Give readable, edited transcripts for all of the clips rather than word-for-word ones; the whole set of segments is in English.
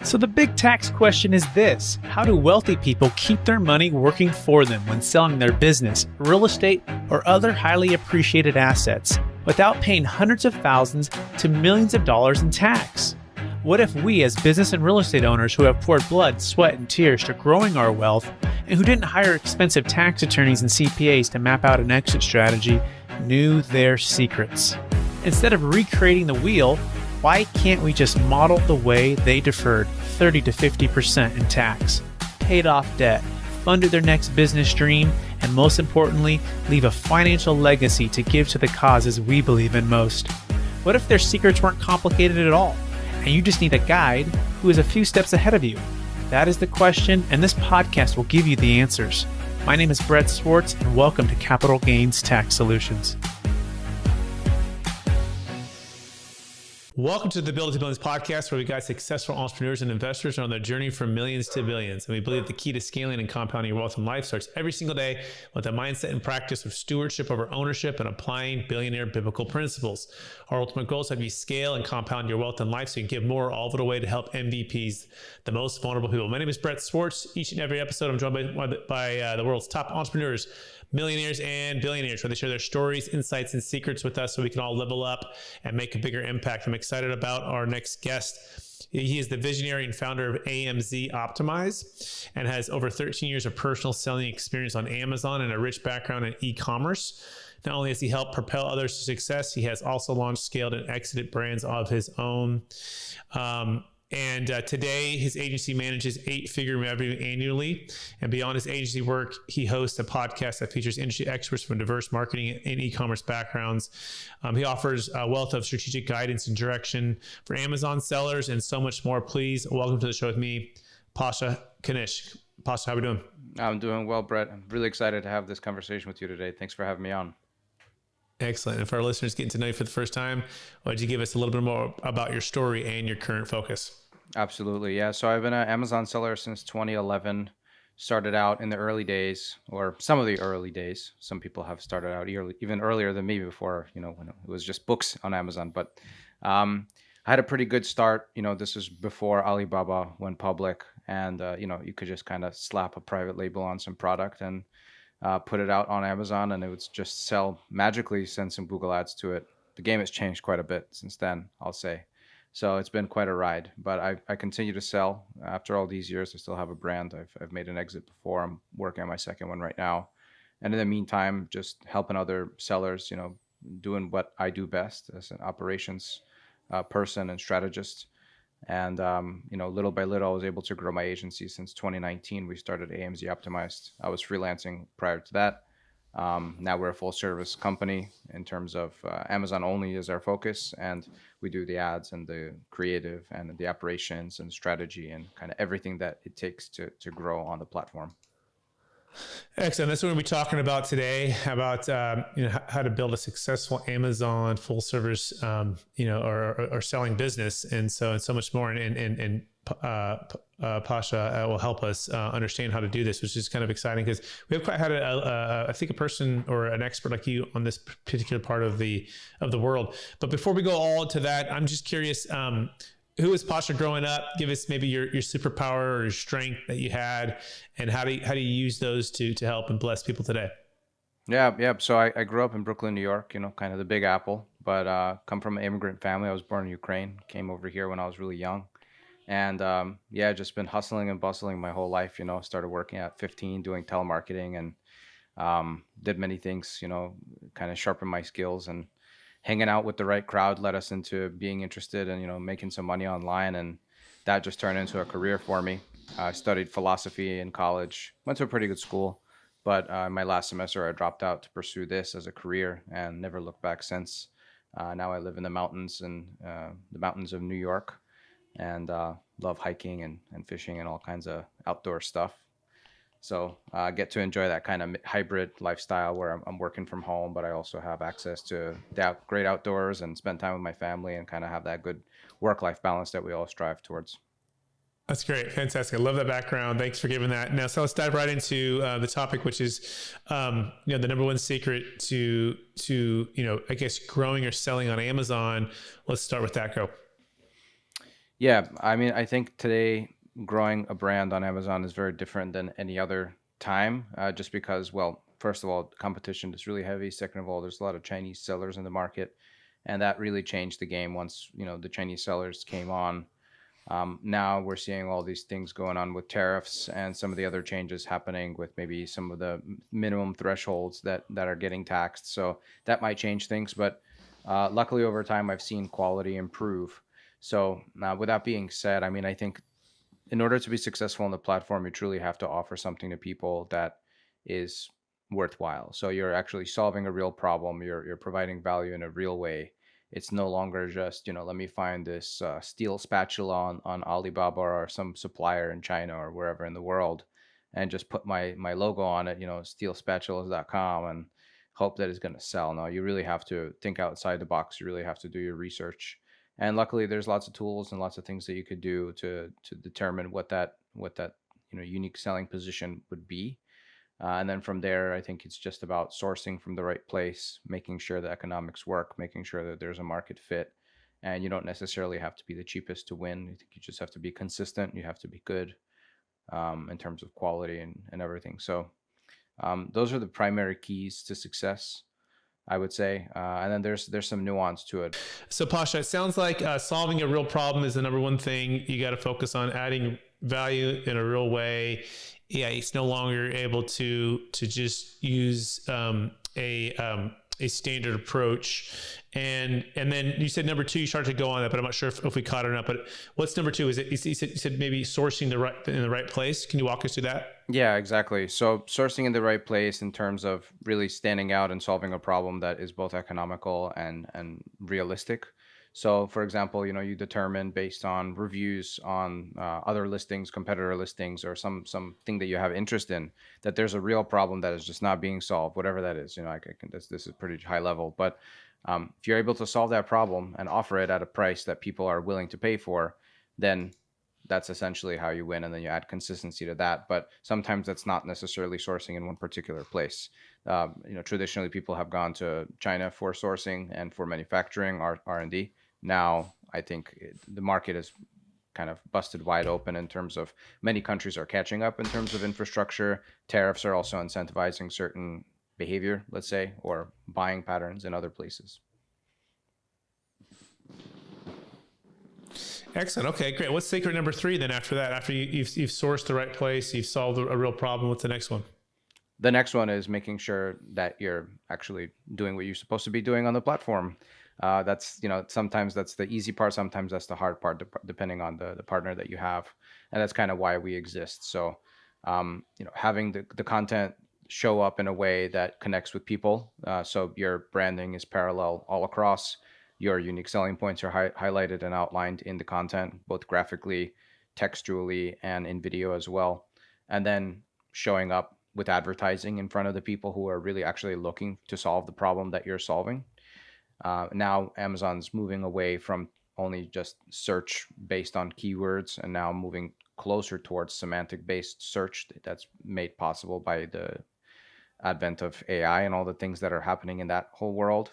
So the big tax question is this: how do wealthy people keep their money working for them when selling their business, real estate, or other highly appreciated assets without paying hundreds of thousands to millions of dollars in tax? What if we, as business and real estate owners who have poured blood, sweat, and tears to growing our wealth, and who didn't hire expensive tax attorneys and CPAs to map out an exit strategy, knew their secrets? Instead of recreating the wheel, why can't we just model the way they deferred 30 to 50% in tax, paid off debt, funded their next business dream, and most importantly, leave a financial legacy to give to the causes we believe in most? What if their secrets weren't complicated at all, and you just need a guide who is a few steps ahead of you? That is the question, and this podcast will give you the answers. My name is Brett Swarts, and welcome to Capital Gains Tax Solutions. Welcome to the Build to Billions podcast, where we guide successful entrepreneurs and investors on their journey from millions to billions. And we believe the key to scaling and compounding your wealth in life starts every single day with a mindset and practice of stewardship over ownership and applying billionaire biblical principles. Our ultimate goal is to have you scale and compound your wealth in life so you can give more, all of it away to help MVPs, the most vulnerable people. My name is Brett Swarts. Each and every episode, I'm joined by the world's top entrepreneurs, millionaires, and billionaires, where they share their stories, insights, and secrets with us so we can all level up and make a bigger impact. I'm excited about our next guest. He is the visionary and founder of AMZ Optimize and has over 13 years of personal selling experience on Amazon and a rich background in e-commerce. Not only has he helped propel others to success, he has also launched, scaled, and exited brands of his own. Today, his agency manages 8-figure revenue annually. And beyond his agency work, he hosts a podcast that features industry experts from diverse marketing and e-commerce backgrounds. He offers a wealth of strategic guidance and direction for Amazon sellers and so much more. Please welcome to the show with me, Pasha Knish. Pasha, how are we doing? I'm doing well, Brett. I'm really excited to have this conversation with you today. Thanks for having me on. Excellent. And for our listeners getting to know you for the first time, why don't you give us a little bit more about your story and your current focus? Absolutely. Yeah. So I've been an Amazon seller since 2011. Started out in the early days, or some of the early days. Some people have started out even earlier than me before, when it was just books on Amazon. But I had a pretty good start. This was before Alibaba went public, and, you could just kind of slap a private label on some product and put it out on Amazon, and it would just sell magically, send some Google ads to it. The game has changed quite a bit since then, I'll say. So it's been quite a ride, but I continue to sell. After all these years, I still have a brand. I've made an exit before. I'm working on my second one right now. And in the meantime, just helping other sellers, doing what I do best as an operations person and strategist. And, little by little, I was able to grow my agency. Since 2019, we started AMZ Optimized. I was freelancing prior to that. Now we're a full service company in terms of Amazon only is our focus, and we do the ads and the creative and the operations and strategy and kind of everything that it takes to grow on the platform. Excellent. That's what we'll be talking about today, about how to build a successful Amazon full service or selling business, and so much more. And Pasha will help us understand how to do this, which is kind of exciting because we have quite had I think a person or an expert like you on this particular part of the world. But before we go all to that, I'm just curious, who was Pasha growing up? Give us maybe your superpower or your strength that you had, and how do you use those to help and bless people today? Yeah. So I grew up in Brooklyn, New York, kind of the Big Apple, but come from an immigrant family. I was born in Ukraine, came over here when I was really young. And just been hustling and bustling my whole life. Started working at 15, doing telemarketing, and did many things, kind of sharpen my skills, and hanging out with the right crowd led us into being interested in, making some money online. And that just turned into a career for me. I studied philosophy in college, went to a pretty good school, but my last semester I dropped out to pursue this as a career and never looked back since. Now I live in the mountains of New York, and love hiking and fishing and all kinds of outdoor stuff. So I get to enjoy that kind of hybrid lifestyle where I'm working from home, but I also have access to the great outdoors and spend time with my family and kind of have that good work-life balance that we all strive towards. That's great. Fantastic. I love that background. Thanks for giving that. Now, so let's dive right into the topic, which is, the number one secret to, I guess, growing or selling on Amazon. Let's start with that. Go. Yeah, I mean, I think today growing a brand on Amazon is very different than any other time, just because, well, first of all, competition is really heavy. Second of all, there's a lot of Chinese sellers in the market, and that really changed the game once, the Chinese sellers came on. Now we're seeing all these things going on with tariffs and some of the other changes happening with maybe some of the minimum thresholds that are getting taxed. So that might change things, but luckily over time I've seen quality improve. So with that being said, I mean, I think in order to be successful on the platform, you truly have to offer something to people that is worthwhile. So you're actually solving a real problem. You're providing value in a real way. It's no longer just, let me find this steel spatula on Alibaba or some supplier in China or wherever in the world, and just put my logo on it, steelspatulas.com, and hope that it's going to sell. No, you really have to think outside the box. You really have to do your research. And luckily there's lots of tools and lots of things that you could do to determine what that unique selling position would be. And then from there, I think it's just about sourcing from the right place, making sure the economics work, making sure that there's a market fit. And you don't necessarily have to be the cheapest to win. I think you just have to be consistent. You have to be good in terms of quality and everything. So those are the primary keys to success, I would say. And then there's some nuance to it. So Pasha, it sounds like solving a real problem is the number one thing. You got to focus on adding value in a real way. Yeah, it's no longer able to just use a standard approach. And then you said number two, you started to go on that, but I'm not sure if we caught it or not. But what's number two? Is it you said maybe sourcing in the right place? Can you walk us through that? Yeah, exactly. So sourcing in the right place in terms of really standing out and solving a problem that is both economical and realistic. So, for example, you determine based on reviews on other listings, competitor listings, or something that you have interest in, that there's a real problem that is just not being solved, whatever that is. This is pretty high level, but if you're able to solve that problem and offer it at a price that people are willing to pay for, then that's essentially how you win. And then you add consistency to that. But sometimes that's not necessarily sourcing in one particular place. Traditionally people have gone to China for sourcing and for manufacturing, R&D. Now I think the market is kind of busted wide open in terms of many countries are catching up in terms of infrastructure. Tariffs are also incentivizing certain behavior, let's say, or buying patterns in other places. Excellent. Okay, great. What's secret number three then after that? After you've sourced the right place, you've solved a real problem, what's the next one? The next one is making sure that you're actually doing what you're supposed to be doing on the platform. That's, sometimes that's the easy part. Sometimes that's the hard part, depending on the partner that you have. And that's kind of why we exist. So, having the content show up in a way that connects with people. So your branding is parallel all across. Your unique selling points are highlighted and outlined in the content, both graphically, textually, and in video as well. And then showing up with advertising in front of the people who are really actually looking to solve the problem that you're solving. Now Amazon's moving away from only just search based on keywords and now moving closer towards semantic based search that's made possible by the advent of AI and all the things that are happening in that whole world.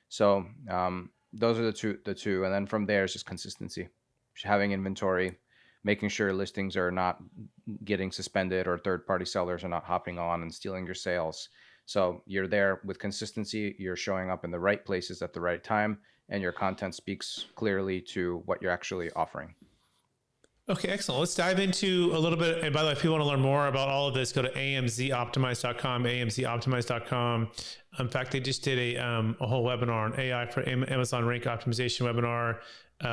So those are the two. And then from there is just consistency, having inventory, making sure listings are not getting suspended or third-party sellers are not hopping on and stealing your sales. So you're there with consistency, you're showing up in the right places at the right time, and your content speaks clearly to what you're actually offering. Okay, excellent. Let's dive into a little bit. And by the way, if you want to learn more about all of this, go to amzoptimize.com, amzoptimize.com. In fact, they just did a whole webinar on AI for Amazon rank optimization webinar.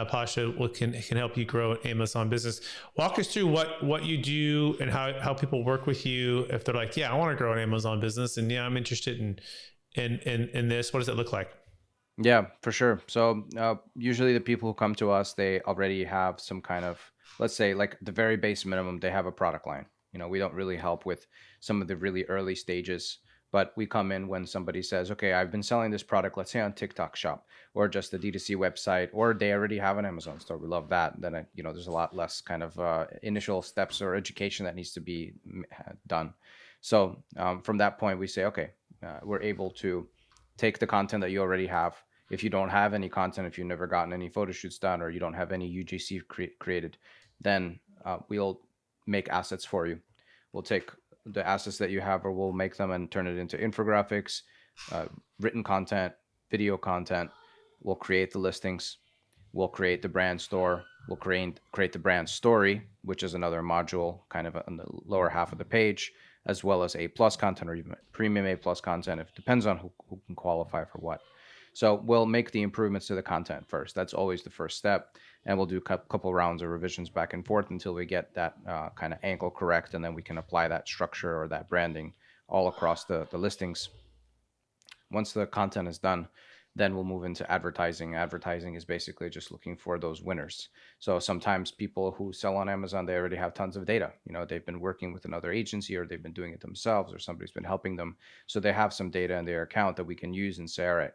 Pasha can help you grow an Amazon business. Walk us through what you do and how people work with you if they're like, yeah, I want to grow an Amazon business, and yeah, I'm interested in this. What does it look like? Yeah, for sure. So usually the people who come to us, they already have some kind of, let's say, like the very base minimum, they have a product line. We don't really help with some of the really early stages, but we come in when somebody says, okay, I've been selling this product, let's say on TikTok Shop or just a D2C website, or they already have an Amazon store. We love that. Then, there's a lot less kind of initial steps or education that needs to be done. So from that point, we say, okay, we're able to take the content that you already have, If you don't have any content, if you've never gotten any photo shoots done, or you don't have any UGC created, then we'll make assets for you. We'll take the assets that you have, or we'll make them and turn it into infographics, written content, video content. We'll create the listings. We'll create the brand store. We'll create the brand story, which is another module kind of on the lower half of the page, as well as A+ content or even premium A+ content. It depends on who can qualify for what. So we'll make the improvements to the content first. That's always the first step. And we'll do a couple rounds of revisions back and forth until we get that kind of angle correct. And then we can apply that structure or that branding all across the listings. Once the content is done, then we'll move into advertising. Advertising is basically just looking for those winners. So sometimes people who sell on Amazon, they already have tons of data. They've been working with another agency, or they've been doing it themselves, or somebody's been helping them. So they have some data in their account that we can use and say, all right,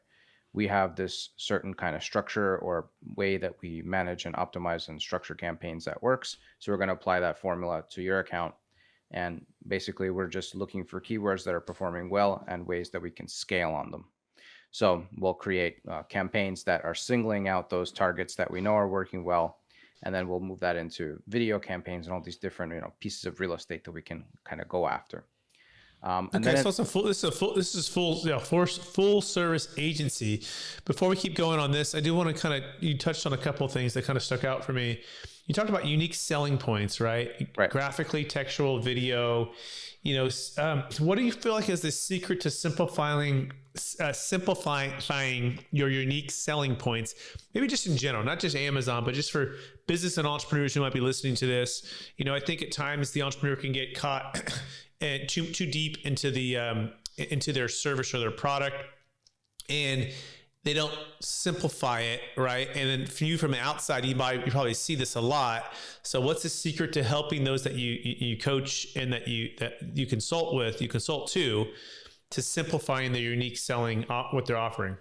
we have this certain kind of structure or way that we manage and optimize and structure campaigns that works. So we're going to apply that formula to your account. And basically, we're just looking for keywords that are performing well and ways that we can scale on them. So we'll create campaigns that are singling out those targets that we know are working well. And then we'll move that into video campaigns and all these different pieces of real estate that we can kind of go after. Okay, so this is full service agency. Before we keep going on this, I do want to you touched on a couple of things that kind of stuck out for me. You talked about unique selling points, right? Graphically, textual, video. What do you feel like is the secret to simplifying your unique selling points? Maybe just in general, not just Amazon, but just for business and entrepreneurs who might be listening to this. I think at times the entrepreneur can get caught and too deep into their service or their product, and they don't simplify it, right? And then for you from the outside, you probably see this a lot. So what's the secret to helping those that you coach and that you consult to simplifying their unique selling, what they're offering?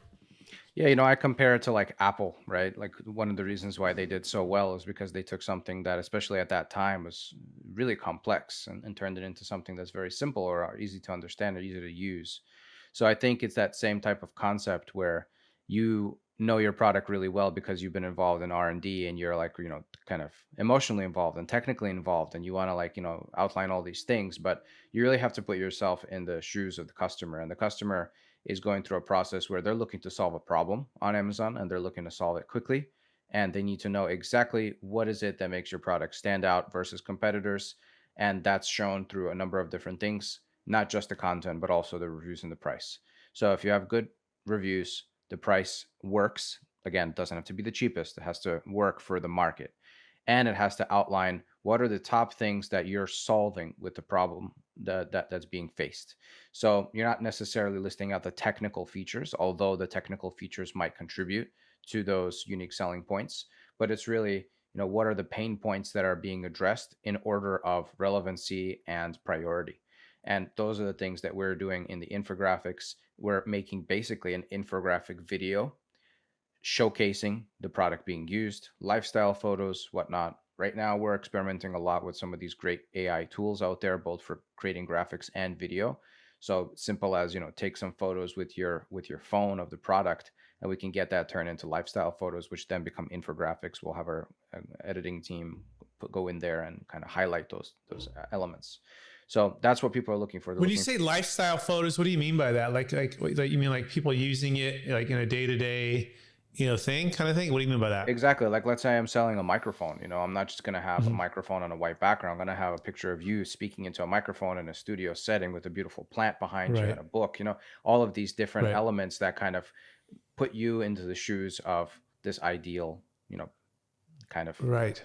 Yeah, I compare it to like Apple, right? Like one of the reasons why they did so well is because they took something that, especially at that time, was really complex and turned it into something that's very simple or easy to understand or easy to use. So I think it's that same type of concept where you know your product really well because you've been involved in R&D and you're like, kind of emotionally involved and technically involved, and you want to outline all these things, but you really have to put yourself in the shoes of the customer. And the customer is going through a process where they're looking to solve a problem on Amazon, and they're looking to solve it quickly. And they need to know exactly what is it that makes your product stand out versus competitors. And that's shown through a number of different things, not just the content, but also the reviews and the price. So if you have good reviews, the price works. Again, it doesn't have to be the cheapest. It has to work for the market. And it has to outline what are the top things that you're solving with the problem that's being faced. So you're not necessarily listing out the technical features, although the technical features might contribute to those unique selling points. But it's really, what are the pain points that are being addressed in order of relevancy and priority. And those are the things that we're doing in the infographics. We're making basically an infographic video showcasing the product being used, lifestyle photos, whatnot. Right now, we're experimenting a lot with some of these great AI tools out there, both for creating graphics and video. So simple as, take some photos with your phone of the product, and we can get that turned into lifestyle photos, which then become infographics. We'll have our editing team go in there and kind of highlight those elements. So that's what people are looking for. When you say lifestyle photos, what do you mean by that? Like you mean like people using it like in a day-to-day, thing kind of thing? What do you mean by that? Exactly. Like, let's say I'm selling a microphone. I'm not just going to have a microphone on a white background. I'm going to have a picture of you speaking into a microphone in a studio setting with a beautiful plant behind you and a book. All of these different elements that kind of put you into the shoes of this ideal, kind of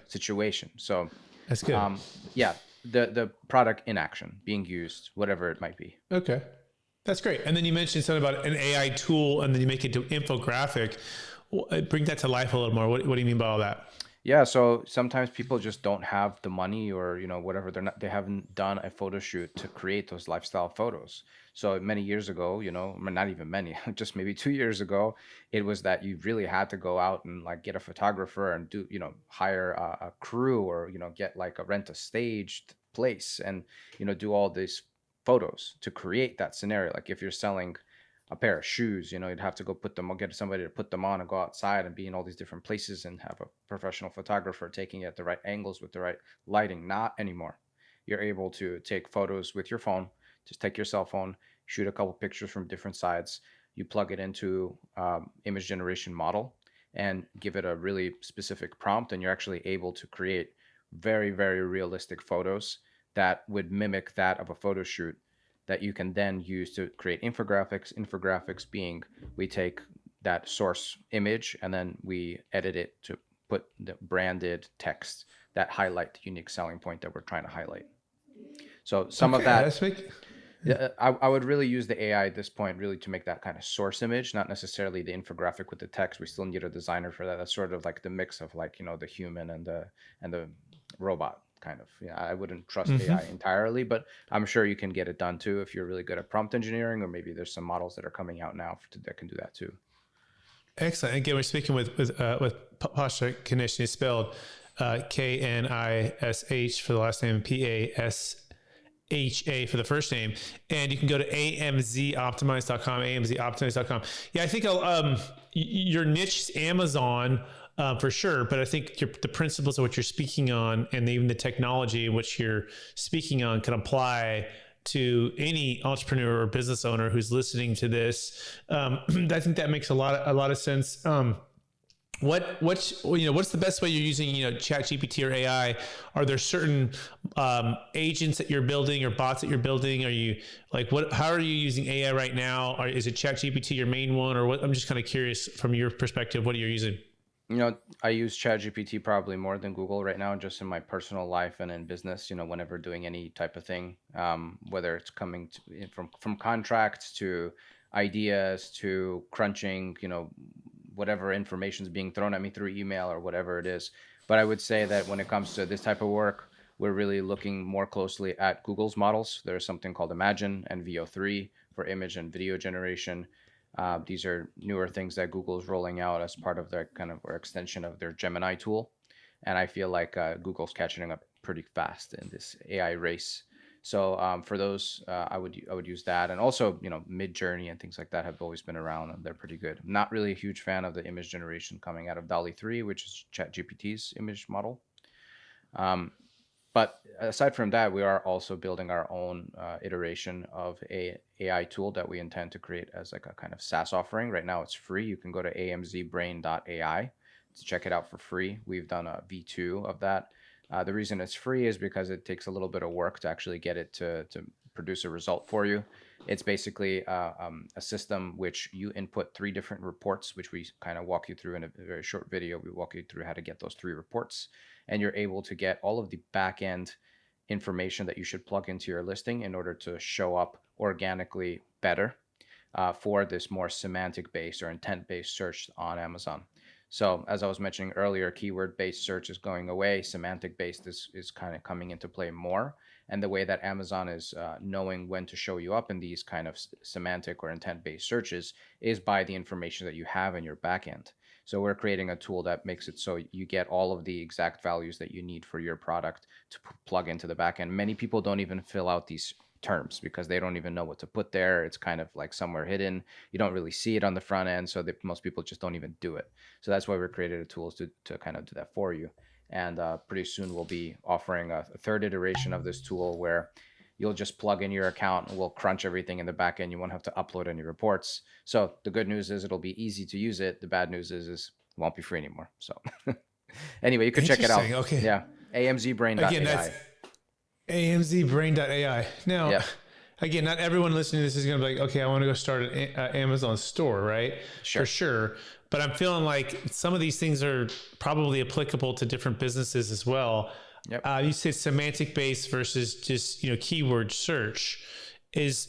situation. So that's good. Yeah. The product in action, being used, whatever it might be. Okay. That's great. And then you mentioned something about an AI tool, and then you make it to infographic. Bring that to life a little more. What do you mean by all that? Yeah, so sometimes people just don't have the money, or whatever. They haven't done a photo shoot to create those lifestyle photos. So many years ago, not even many, just maybe 2 years ago, it was that you really had to go out and like get a photographer and do, hire a crew, or get like rent a staged place and do all these photos to create that scenario. Like if you're selling a pair of shoes. You'd have to go put them or get somebody to put them on and go outside and be in all these different places and have a professional photographer taking it at the right angles with the right lighting. Not anymore. You're able to take photos with your phone. Just take your cell phone, shoot a couple pictures from different sides. You plug it into image generation model and give it a really specific prompt, and you're actually able to create very, very realistic photos that would mimic that of a photo shoot that you can then use to create infographics. Infographics being, we take that source image and then we edit it to put the branded text that highlight the unique selling point that we're trying to highlight. So some of that, I would really use the AI at this point really to make that kind of source image, not necessarily the infographic with the text. We still need a designer for that. That's sort of like the mix of like, the human and the robot kind of. I wouldn't trust AI entirely, but I'm sure you can get it done too if you're really good at prompt engineering, or maybe there's some models that are coming out now that can do that too. Excellent. Again, we're speaking with Pasha Knish. It's spelled Knish for the last name, PASHA for the first name. And you can go to amzoptimize.com, amzoptimize.com. Yeah, I think your niche is Amazon for sure, but I think the principles of what you're speaking on and even the technology in which you're speaking on can apply to any entrepreneur or business owner who's listening to this. I think that makes a lot of sense. What's the best way you're using, ChatGPT or AI? Are there certain agents that you're building or bots that you're building? Are you how are you using AI right now? Is it ChatGPT your main one, or what? I'm just kind of curious from your perspective, what are you using? I use ChatGPT probably more than Google right now, just in my personal life and in business, whenever doing any type of thing, whether it's coming from contracts to ideas to crunching, whatever information is being thrown at me through email or whatever it is. But I would say that when it comes to this type of work, we're really looking more closely at Google's models. There's something called Imagine and VO3 for image and video generation. These are newer things that Google is rolling out as part of their kind of or extension of their Gemini tool. And I feel like Google's catching up pretty fast in this AI race. So for those, I would use that. And also, Midjourney and things like that have always been around, and they're pretty good. I'm not really a huge fan of the image generation coming out of DALL-E 3, which is ChatGPT's image model. But aside from that, we are also building our own iteration of a AI tool that we intend to create as like a kind of SaaS offering. Right now it's free. You can go to amzbrain.ai to check it out for free. We've done a V2 of that. The reason it's free is because it takes a little bit of work to actually get it to produce a result for you. It's basically a system which you input 3 different reports, which we kind of walk you through in a very short video. We walk you through how to get those 3 reports, and you're able to get all of the back end information that you should plug into your listing in order to show up organically better for this more semantic based or intent based search on Amazon. So as I was mentioning earlier, keyword-based search is going away. Semantic-based is kind of coming into play more. And the way that Amazon is knowing when to show you up in these kind of semantic or intent-based searches is by the information that you have in your backend. So we're creating a tool that makes it so you get all of the exact values that you need for your product to plug into the backend. Many people don't even fill out these terms because they don't even know what to put there. It's kind of like somewhere hidden. You don't really see it on the front end, so most people just don't even do it. So that's why we created a tool to kind of do that for you. And pretty soon we'll be offering a 3rd iteration of this tool where you'll just plug in your account and we'll crunch everything in the back end. You won't have to upload any reports. So the good news is it'll be easy to use it. The bad news is it won't be free anymore. So anyway, you can check it out. Okay. Yeah. amzbrain.ai. Again, that's amzbrain.ai. Now, yeah. Again, not everyone listening to this is going to be like, okay, I want to go start an Amazon store, right? Sure. For sure. But I'm feeling like some of these things are probably applicable to different businesses as well. Yep. You said semantic based versus just, keyword search. Does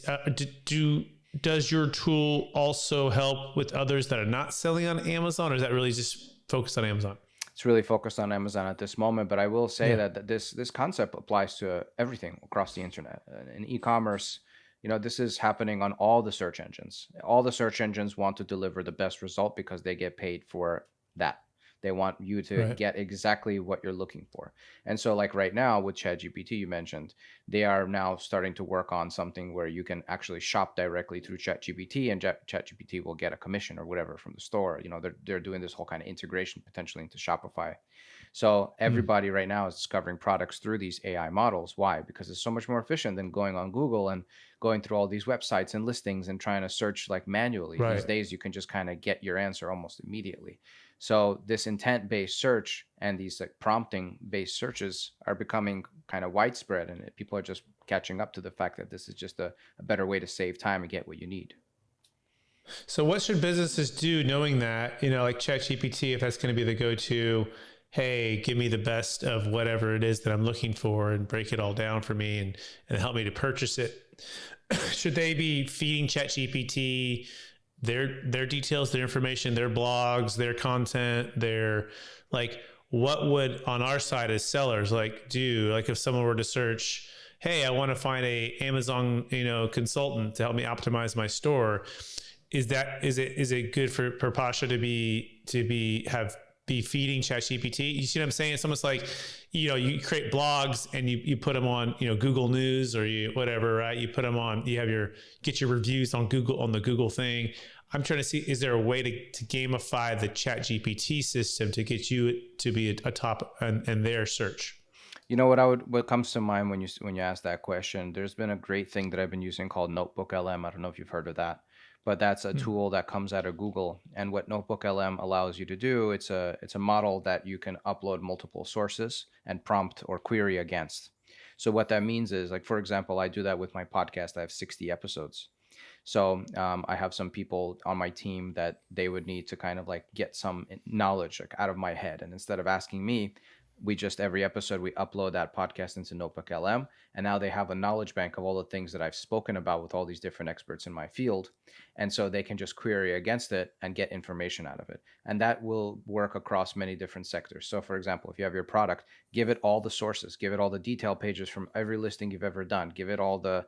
your tool also help with others that are not selling on Amazon, or is that really just focused on Amazon? It's really focused on Amazon at this moment, but I will say that this concept applies to everything across the internet. In e-commerce, this is happening on all the search engines. All the search engines want to deliver the best result because they get paid for that. They want you to get exactly what you're looking for. And so like right now with ChatGPT, you mentioned, they are now starting to work on something where you can actually shop directly through ChatGPT, and ChatGPT will get a commission or whatever from the store. You know, they're doing this whole kind of integration potentially into Shopify. So everybody right now is discovering products through these AI models. Why? Because it's so much more efficient than going on Google and going through all these websites and listings and trying to search like manually. These days, you can just kind of get your answer almost immediately. So this intent-based search and these like prompting-based searches are becoming kind of widespread, and people are just catching up to the fact that this is just a better way to save time and get what you need. So what should businesses do knowing that, you know, like ChatGPT, if that's going to be the go-to, hey, give me the best of whatever it is that I'm looking for and break it all down for me and help me to purchase it. Should they be feeding ChatGPT their details, their information, their blogs, their content, their like, what would on our side as sellers like do? Like if someone were to search, hey, I want to find a Amazon, you know, consultant to help me optimize my store. Is it good for Pasha to be feeding ChatGPT? You see what I'm saying? It's almost like, you know, you create blogs and you put them on, you know, Google News or whatever, right? You put them on, get your reviews on Google, on the Google thing. I'm trying to see, is there a way to gamify the ChatGPT system to get you to be a top in their search? You know what comes to mind when you ask that question, there's been a great thing that I've been using called Notebook LM. I don't know if you've heard of that, but that's a tool that comes out of Google. And what Notebook LM allows you to do, it's a model that you can upload multiple sources and prompt or query against. So what that means is, like, for example, I do that with my podcast. I have 60 episodes. So I have some people on my team that they would need to kind of like get some knowledge like out of my head. And instead of asking me, every episode, we upload that podcast into Notebook LM. And now they have a knowledge bank of all the things that I've spoken about with all these different experts in my field. And so they can just query against it and get information out of it. And that will work across many different sectors. So for example, if you have your product, give it all the sources, give it all the detail pages from every listing you've ever done, give it all the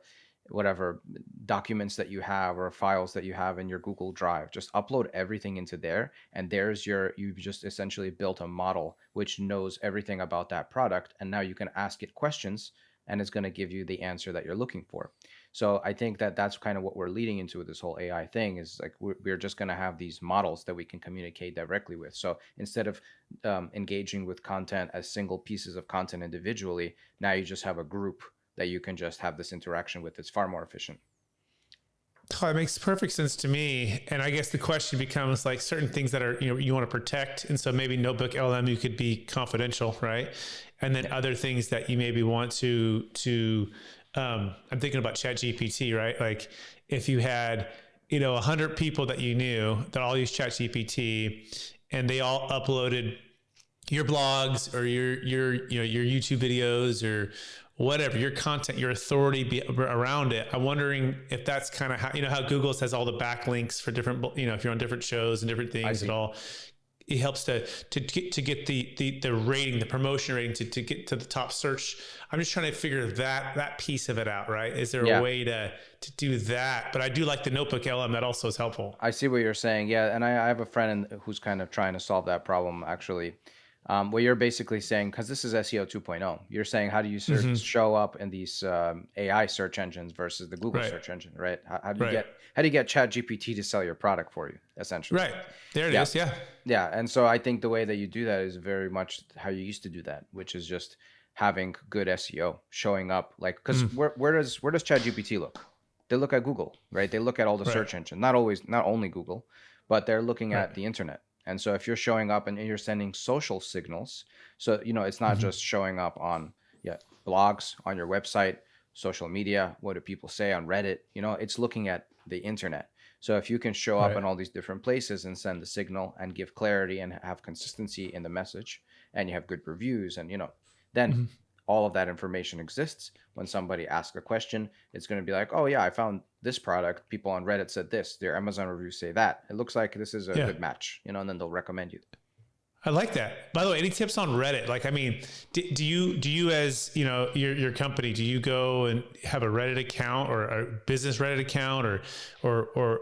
whatever documents that you have or files that you have in your Google Drive. Just upload everything into there, and you've just essentially built a model which knows everything about that product, and now you can ask it questions and it's going to give you the answer that you're looking for. So I think that that's kind of what we're leading into with this whole AI thing, is like we're just going to have these models that we can communicate directly with. So instead of engaging with content as single pieces of content individually, now you just have a group that you can just have this interaction with. It's far more efficient. Oh, it makes perfect sense to me. And I guess the question becomes like certain things that are, you want to protect. And so maybe Notebook LM, you could be confidential, right? And then other things that you maybe want to I'm thinking about ChatGPT, right? Like if you had, 100 people that you knew that all use ChatGPT and they all uploaded your blogs or your YouTube videos or whatever, your content, your authority be around it. I'm wondering if that's kind of how Google has all the backlinks for different, if you're on different shows and different things and all, it helps to get the rating, the promotion rating to get to the top search. I'm just trying to figure that piece of it out, right? Is there a way to do that? But I do like the Notebook LM. That also is helpful. I see what you're saying. Yeah. And I have a friend who's kind of trying to solve that problem actually. What you're basically saying, because this is SEO 2.0, you're saying how do you show up in these AI search engines versus the Google search engine, right? How do you get ChatGPT to sell your product for you, essentially? Right. There it is. Yeah. Yeah. And so I think the way that you do that is very much how you used to do that, which is just having good SEO, showing up like, because where does ChatGPT look? They look at Google, right? They look at all the search engines, not only Google, but they're looking at the internet. And so if you're showing up and you're sending social signals, so, it's not just showing up on blogs, on your website, social media, what do people say on Reddit, it's looking at the internet. So if you can show up in all these different places and send the signal and give clarity and have consistency in the message, and you have good reviews and, then all of that information exists. When somebody asks a question, it's going to be like, oh yeah, I found this product. People on Reddit said this. Their Amazon reviews say that. It looks like this is a good match, and then they'll recommend you. I like that. By the way, any tips on Reddit? Like, I mean, do you as, your company, do you go and have a Reddit account or a business Reddit account or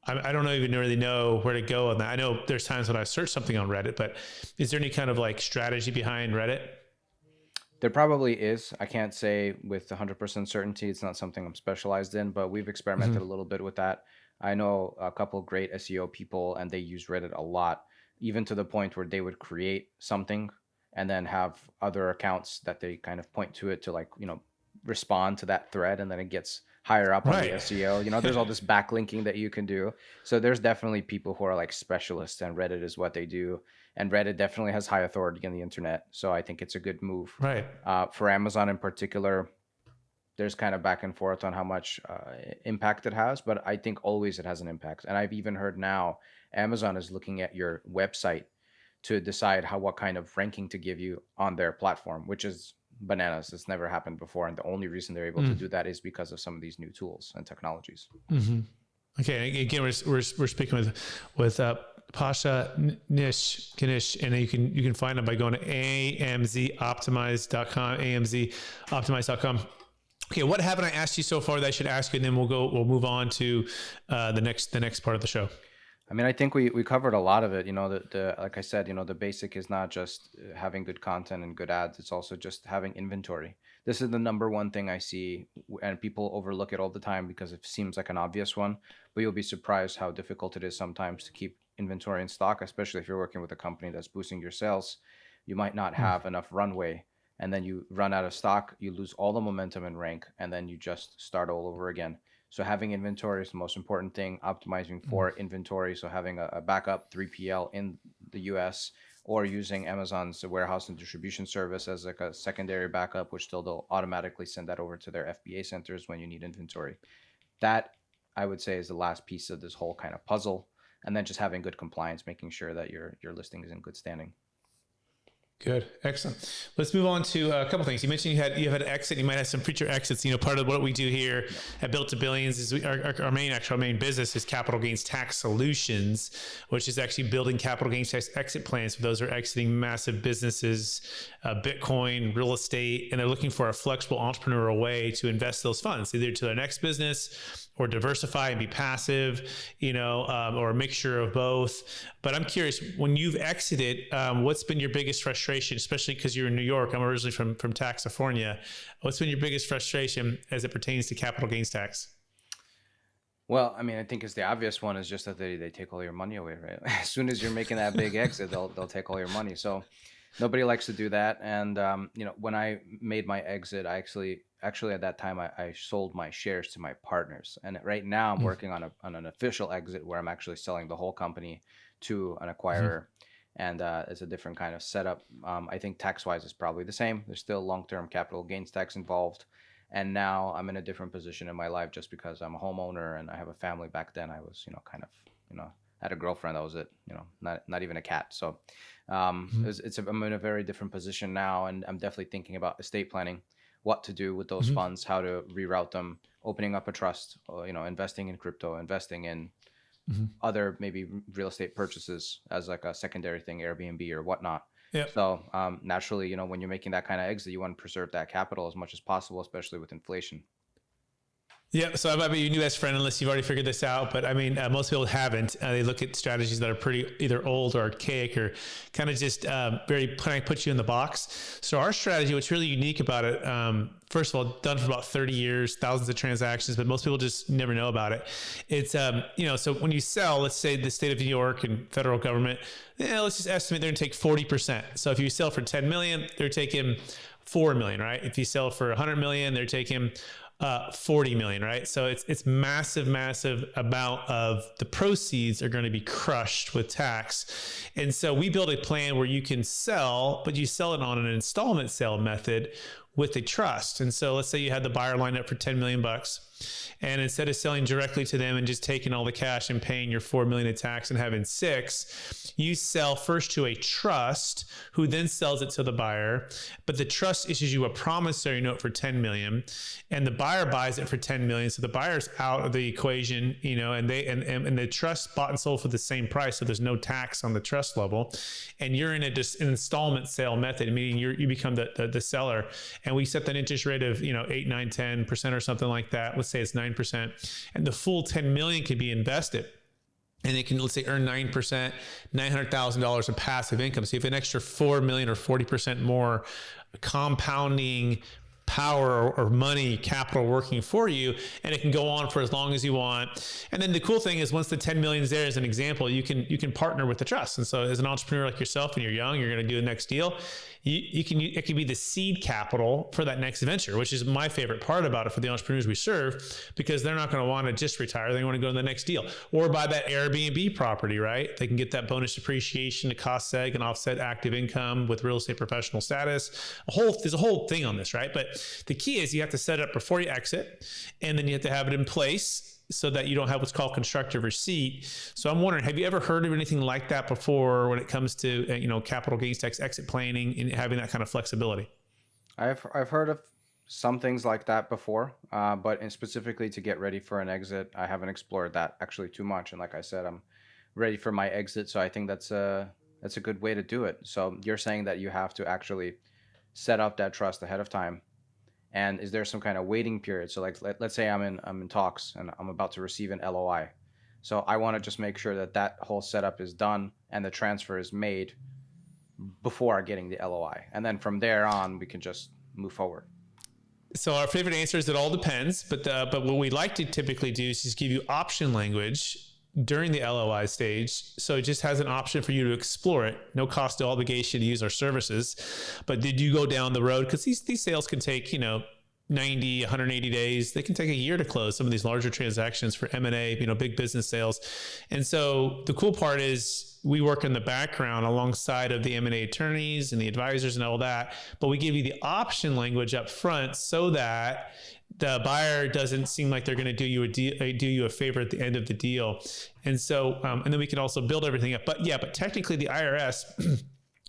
I don't even really know where to go on that. I know there's times when I search something on Reddit, but is there any kind of like strategy behind Reddit? There probably is. I can't say with 100% certainty. It's not something I'm specialized in, but we've experimented a little bit with that. I know a couple great SEO people, and they use Reddit a lot, even to the point where they would create something and then have other accounts that they kind of point to it to, like, respond to that thread, and then it gets higher up on the SEO. There's all this backlinking that you can do. So there's definitely people who are like specialists, and Reddit is what they do. And Reddit definitely has high authority on the internet. So I think it's a good move. Right. For Amazon in particular, there's kind of back and forth on how much impact it has, but I think always it has an impact. And I've even heard now Amazon is looking at your website to decide what kind of ranking to give you on their platform, which is bananas. It's never happened before, and the only reason they're able to do that is because of some of these new tools and technologies. Okay, again, we're speaking with Pasha, Knish, and you can find them by going to amzoptimize.com, amzoptimize.com. Okay, what haven't I asked you so far that I should ask you, and then we'll move on to the next part of the show. I mean, I think we covered a lot of it. Like I said, the basic is not just having good content and good ads. It's also just having inventory. This is the number one thing I see, and people overlook it all the time because it seems like an obvious one, but you'll be surprised how difficult it is sometimes to keep inventory in stock, especially if you're working with a company that's boosting your sales. You might not have enough runway, and then you run out of stock, you lose all the momentum and rank, and then you just start all over again. So having inventory is the most important thing, optimizing for inventory. So having a backup 3PL in the US, or using Amazon's warehouse and distribution service as like a secondary backup, which they'll automatically send that over to their FBA centers when you need inventory. That, I would say, is the last piece of this whole kind of puzzle. And then just having good compliance, making sure that your listing is in good standing. Good. Excellent. Let's move on to a couple things. You mentioned you had an exit. You might have some future exits. Part of what we do here at Built to Billions is our main business is Capital Gains Tax Solutions, which is actually building capital gains tax exit plans for those who are exiting massive businesses, Bitcoin, real estate, and they're looking for a flexible entrepreneurial way to invest those funds, either to their next business or diversify and be passive, or a mixture of both. But I'm curious, when you've exited, what's been your biggest frustration, especially because you're in New York? I'm originally from Taxifornia. What's been your biggest frustration as it pertains to capital gains tax? Well, I mean, I think it's the obvious one is just that they take all your money away, right? As soon as you're making that big exit, they'll take all your money. So nobody likes to do that. And, when I made my exit, I actually at that time, I sold my shares to my partners. And right now I'm working on an official exit where I'm actually selling the whole company to an acquirer. And it's a different kind of setup. I think tax-wise is probably the same. There's still long-term capital gains tax involved. And now I'm in a different position in my life just because I'm a homeowner and I have a family. Back then I was, had a girlfriend. That was it, not even a cat. So I'm in a very different position now, and I'm definitely thinking about estate planning, what to do with those funds, how to reroute them, opening up a trust, investing in crypto, investing in other maybe real estate purchases as like a secondary thing, Airbnb or whatnot. Yep. So naturally, when you're making that kind of exit, you want to preserve that capital as much as possible, especially with inflation. Yeah, so I might be your new best friend unless you've already figured this out. But I mean, most people haven't. They look at strategies that are pretty either old or archaic or kind of just very kind of put you in the box. So our strategy, what's really unique about it, first of all, done for about 30 years, thousands of transactions, but most people just never know about it. It's, so when you sell, let's say the state of New York and federal government, let's just estimate they're going to take 40%. So if you sell for 10 million, they're taking 4 million, right? If you sell for 100 million, they're taking 40 million, right? So it's massive amount of the proceeds are going to be crushed with tax. And so we build a plan where you can sell, but you sell it on an installment sale method with a trust. And so let's say you had the buyer lined up for 10 million bucks. And instead of selling directly to them and just taking all the cash and paying your 4 million in tax and having 6, you sell first to a trust who then sells it to the buyer. But the trust issues you a promissory note for 10 million and the buyer buys it for 10 million. So the buyer's out of the equation, and the trust bought and sold for the same price. So there's no tax on the trust level. And you're in an installment sale method, meaning you become the seller. And we set that interest rate of, 8, 9, 10% or something like that. Let's say it's 9%, and the full 10 million could be invested. and they can, let's say, earn 9%, $900,000 of passive income. So you have an extra 4 million or 40% more compounding power or money capital working for you, and it can go on for as long as you want. And then the cool thing is, once the 10 million is there, as an example, you can partner with the trust. And so as an entrepreneur like yourself, and you're young, you're going to do the next deal, it can be the seed capital for that next venture, which is my favorite part about it for the entrepreneurs we serve, because they're not going to want to just retire. They want to go to the next deal or buy that Airbnb property, right? They can get that bonus depreciation to cost seg and offset active income with real estate professional status. There's a whole thing on this, right? But the key is you have to set it up before you exit, and then you have to have it in place so that you don't have what's called constructive receipt. So I'm wondering, have you ever heard of anything like that before when it comes to capital gains tax exit planning and having that kind of flexibility? I've heard of some things like that before, but specifically to get ready for an exit, I haven't explored that actually too much. And like I said, I'm ready for my exit, so I think that's a good way to do it. So you're saying that you have to actually set up that trust ahead of time. And is there some kind of waiting period? So like, let's say I'm in talks and I'm about to receive an LOI. So I want to just make sure that whole setup is done and the transfer is made before getting the LOI. And then from there on, we can just move forward. So our favorite answer is it all depends. But what we like to typically do is just give you option language during the LOI stage. So it just has an option for you to explore it. No cost or obligation to use our services. But did you go down the road? Because these sales can take, 90, 180 days. They can take a year to close some of these larger transactions for M&A, big business sales. And so the cool part is we work in the background alongside of the M&A attorneys and the advisors and all that, but we give you the option language up front so that the buyer doesn't seem like they're going to do you a favor at the end of the deal. And so, and then we can also build everything up. But technically the IRS,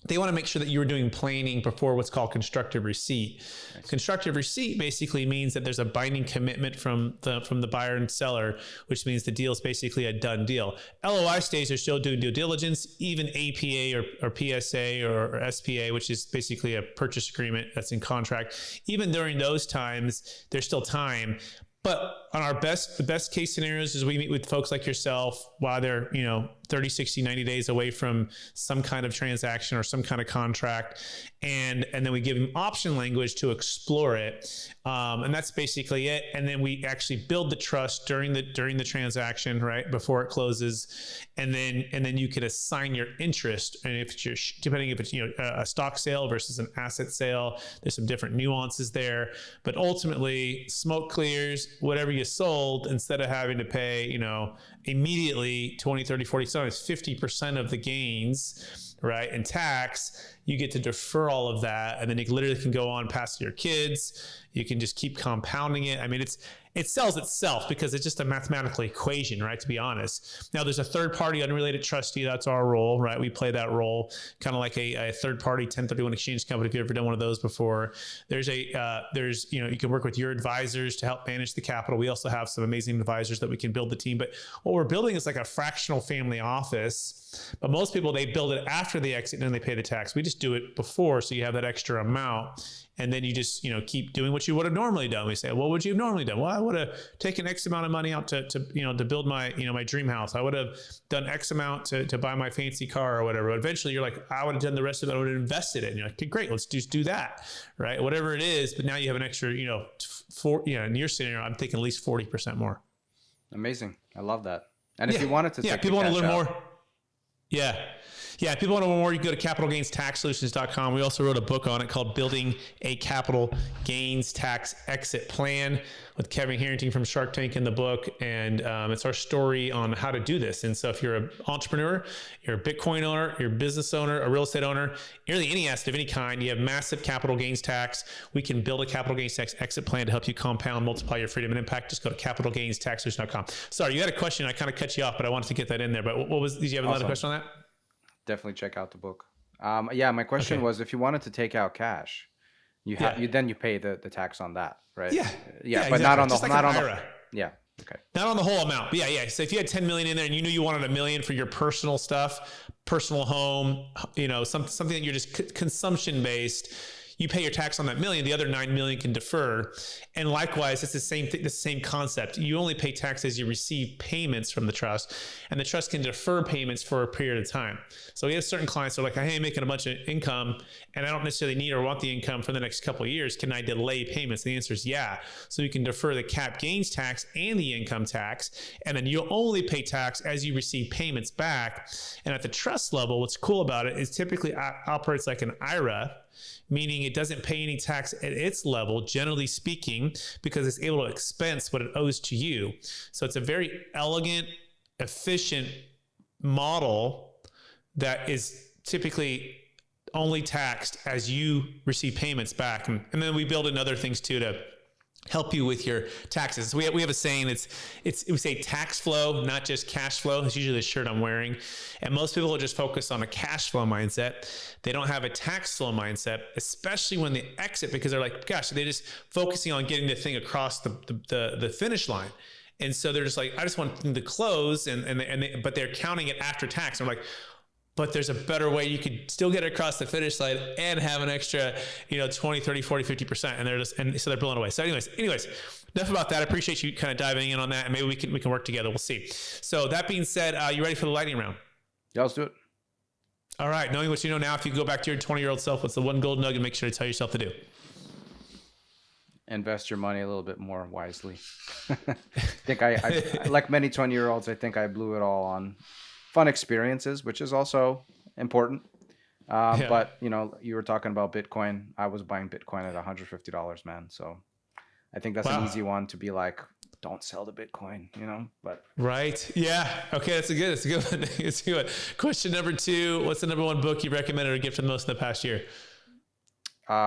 they want to make sure that you were doing planning before what's called constructive receipt. Constructive receipt basically means that there's a binding commitment from the buyer and seller, which means the deal is basically a done deal. LOI stage, they're still doing due diligence, even APA or PSA or SPA, which is basically a purchase agreement that's in contract. Even during those times, there's still time. But on the best case scenarios is we meet with folks like yourself while they're, 30, 60, 90 days away from some kind of transaction or some kind of contract. And then we give them option language to explore it. And that's basically it. And then we actually build the trust during the transaction, right? Before it closes. And then you can assign your interest. And if it's depending if it's, a stock sale versus an asset sale, there's some different nuances there, but ultimately smoke clears, whatever you sold, instead of having to pay, immediately 20, 30, 40, sometimes 50% of the gains, right? And tax, you get to defer all of that. And then you literally can go on past your kids. You can just keep compounding it. I mean, it sells itself because it's just a mathematical equation, right? To be honest. Now there's a third party unrelated trustee. That's our role, right? We play that role kind of like a third party 1031 exchange company. If you've ever done one of those before, you can work with your advisors to help manage the capital. We also have some amazing advisors that we can build the team. But what we're building is like a fractional family office. But most people, they build it after the exit and then they pay the tax. We just do it before. So you have that extra amount. And then you just, keep doing what you would have normally done. We say, what would you have normally done? Well, I would have taken X amount of money out to build my, my dream house. I would have done X amount to buy my fancy car or whatever. But eventually you're like, I would have done the rest of it. I would have invested it. And you're like, okay, great, let's just do that. Right. Whatever it is. But now you have an extra, in your scenario, I'm thinking at least 40% more. Amazing. I love that. And if you wanted to, people want to learn more. Yeah, if people want to learn more, you can go to capitalgainstaxsolutions.com. We also wrote a book on it called Building a Capital Gains Tax Exit Plan with Kevin Harrington from Shark Tank in the book. And it's our story on how to do this. And so if you're an entrepreneur, you're a Bitcoin owner, you're a business owner, a real estate owner, really any asset of any kind, you have massive capital gains tax, we can build a capital gains tax exit plan to help you compound, multiply your freedom and impact. Just go to capitalgainstaxsolutions.com. Sorry, you had a question. I kind of cut you off, but I wanted to get that in there. But did you have another question on that? Definitely check out the book. My question was, if you wanted to take out cash, you pay the tax on that, right? Yeah, but exactly. not on the Just like not an on IRA. Okay. Not on the whole amount. But yeah. So if you had 10 million in there and you knew you wanted $1 million for your personal stuff, personal home, something that you're just consumption based, you pay your tax on that million, the other 9 million can defer. And likewise, it's the same thing, the same concept. You only pay tax as you receive payments from the trust, and the trust can defer payments for a period of time. So we have certain clients that are like, hey, I'm making a bunch of income and I don't necessarily need or want the income for the next couple of years. Can I delay payments? And the answer is yeah. So you can defer the cap gains tax and the income tax, and then you'll only pay tax as you receive payments back. And at the trust level, what's cool about it is typically operates like an IRA, meaning it doesn't pay any tax at its level, generally speaking, because it's able to expense what it owes to you. So it's a very elegant, efficient model that is typically only taxed as you receive payments back. And then we build in other things too to help you with your taxes. So we have a saying, we say tax flow, not just cash flow. It's usually the shirt I'm wearing. And most people will just focus on a cash flow mindset. They don't have a tax flow mindset, especially when they exit, because they're like, gosh, they're just focusing on getting the thing across the finish line. And so they're just like, I just want them to close, but they're counting it after tax. I'm like, but there's a better way. You could still get across the finish line and have an extra, 20, 30, 40, 50%. And so they're blown away. So anyways, enough about that. I appreciate you kind of diving in on that, and maybe we can work together. We'll see. So that being said, you ready for the lightning round? Yeah, let's do it. All right. Knowing what you know now, if you go back to your 20-year-old self, what's the one gold nugget make sure to tell yourself to do? Invest your money a little bit more wisely. I think I like many 20-year-olds, I think I blew it all on fun experiences, which is also important. But you were talking about Bitcoin. I was buying Bitcoin at $150, man. So I think that's an easy one to be like, don't sell the Bitcoin, but. Right. Yeah. Okay. That's a good one. It's a good one. Question number 2, what's the number one book you recommended or gifted the most in the past year?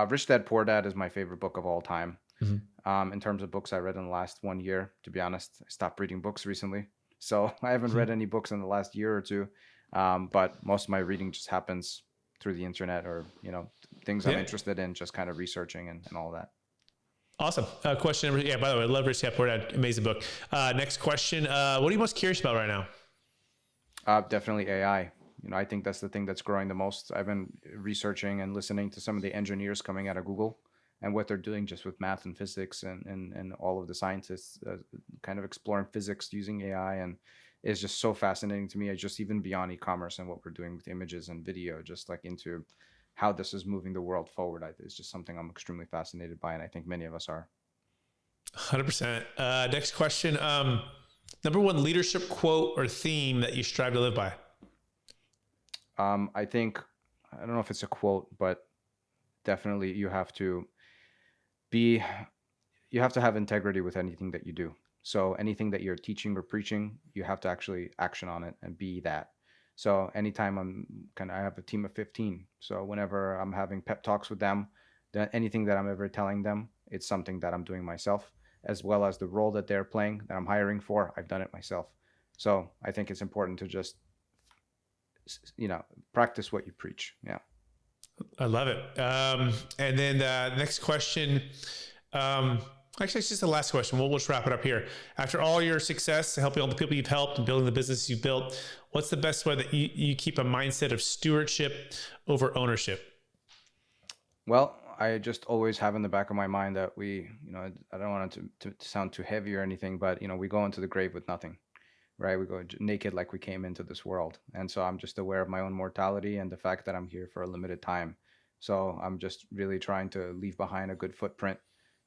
Rich Dad, Poor Dad is my favorite book of all time. Mm-hmm. In terms of books I read in the last 1 year, to be honest, I stopped reading books recently. So I haven't read any books in the last year or two. But most of my reading just happens through the internet or, things I'm interested in, just kind of researching and all that. Awesome. Question number, by the way, I love Rich Dad, Poor Dad. Amazing book. Next question. What are you most curious about right now? Definitely AI. I think that's the thing that's growing the most. I've been researching and listening to some of the engineers coming out of Google and what they're doing just with math and physics and all of the scientists kind of exploring physics using AI. And it's just so fascinating to me. It's just even beyond e-commerce and what we're doing with images and video, just like into how this is moving the world forward. It's just something I'm extremely fascinated by. And I think many of us are. 100%. Next question. Number one leadership quote or theme that you strive to live by? I think, I don't know if it's a quote, but definitely you have to have integrity with anything that you do. So anything that you're teaching or preaching, you have to actually action on it and be that. So anytime I have a team of 15. So whenever I'm having pep talks with them, then anything that I'm ever telling them, it's something that I'm doing myself, as well as the role that they're playing that I'm hiring for. I've done it myself. So I think it's important to just, practice what you preach. Yeah. I love it. And then the next question, actually, it's just the last question. We'll just wrap it up here. After all your success, helping all the people you've helped and building the business you've built, what's the best way that you keep a mindset of stewardship over ownership? Well, I just always have in the back of my mind that I don't want it to sound too heavy or anything, but, we go into the grave with nothing, right? We go naked like we came into this world. And so I'm just aware of my own mortality and the fact that I'm here for a limited time. So I'm just really trying to leave behind a good footprint.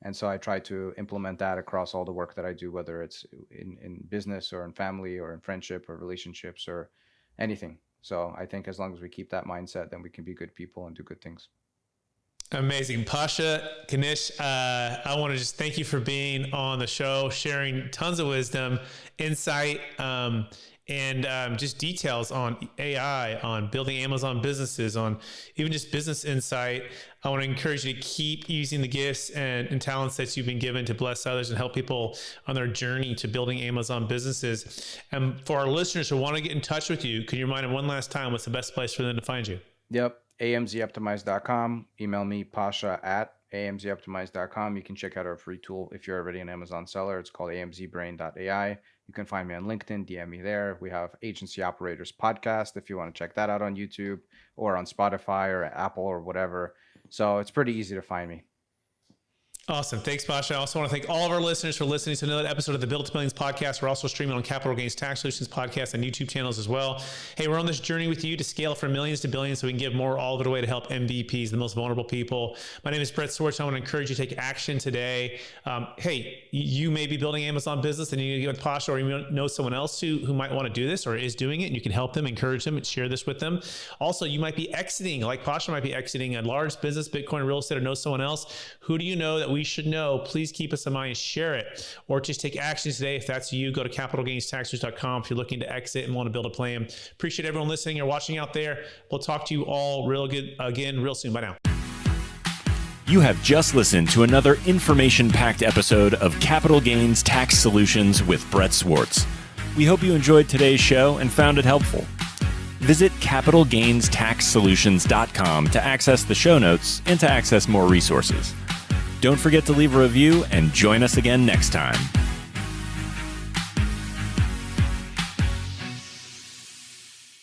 And so I try to implement that across all the work that I do, whether it's in business or in family or in friendship or relationships or anything. So I think as long as we keep that mindset, then we can be good people and do good things. Amazing. Pasha, Knish, I want to just thank you for being on the show, sharing tons of wisdom, insight, and just details on AI, on building Amazon businesses, on even just business insight. I want to encourage you to keep using the gifts and talents that you've been given to bless others and help people on their journey to building Amazon businesses. And for our listeners who want to get in touch with you, can you remind them one last time what's the best place for them to find you? Yep. amzoptimize.com. Email me, Pasha at amzoptimize.com. You can check out our free tool if you're already an Amazon seller. It's called amzbrain.ai. You can find me on LinkedIn, DM me there. We have Agency Operators Podcast if you want to check that out on YouTube or on Spotify or Apple or whatever. So it's pretty easy to find me. Awesome. Thanks, Pasha. I also want to thank all of our listeners for listening to another episode of the Build to Millions podcast. We're also streaming on Capital Gains Tax Solutions podcast and YouTube channels as well. Hey, we're on this journey with you to scale from millions to billions so we can give more all the way to help MVPs, the most vulnerable people. My name is Brett Swarts. I want to encourage you to take action today. Hey, you may be building an Amazon business and you need to get with Pasha, or you know someone else who might want to do this or is doing it, and you can help them, encourage them, and share this with them. Also, you might be exiting, like Pasha might be exiting a large business, Bitcoin, real estate, or know someone else. Who do you know that we should know? Please keep us in mind and share it, or just take action today. If that's you, go to capitalgainstaxsolutions.com if you're looking to exit and want to build a plan. Appreciate everyone listening or watching out there. We'll talk to you all real good again real soon. Bye now. You have just listened to another information-packed episode of Capital Gains Tax Solutions with Brett Swarts. We hope you enjoyed today's show and found it helpful. Visit capitalgainstaxsolutions.com to access the show notes and to access more resources. Don't forget to leave a review and join us again next time.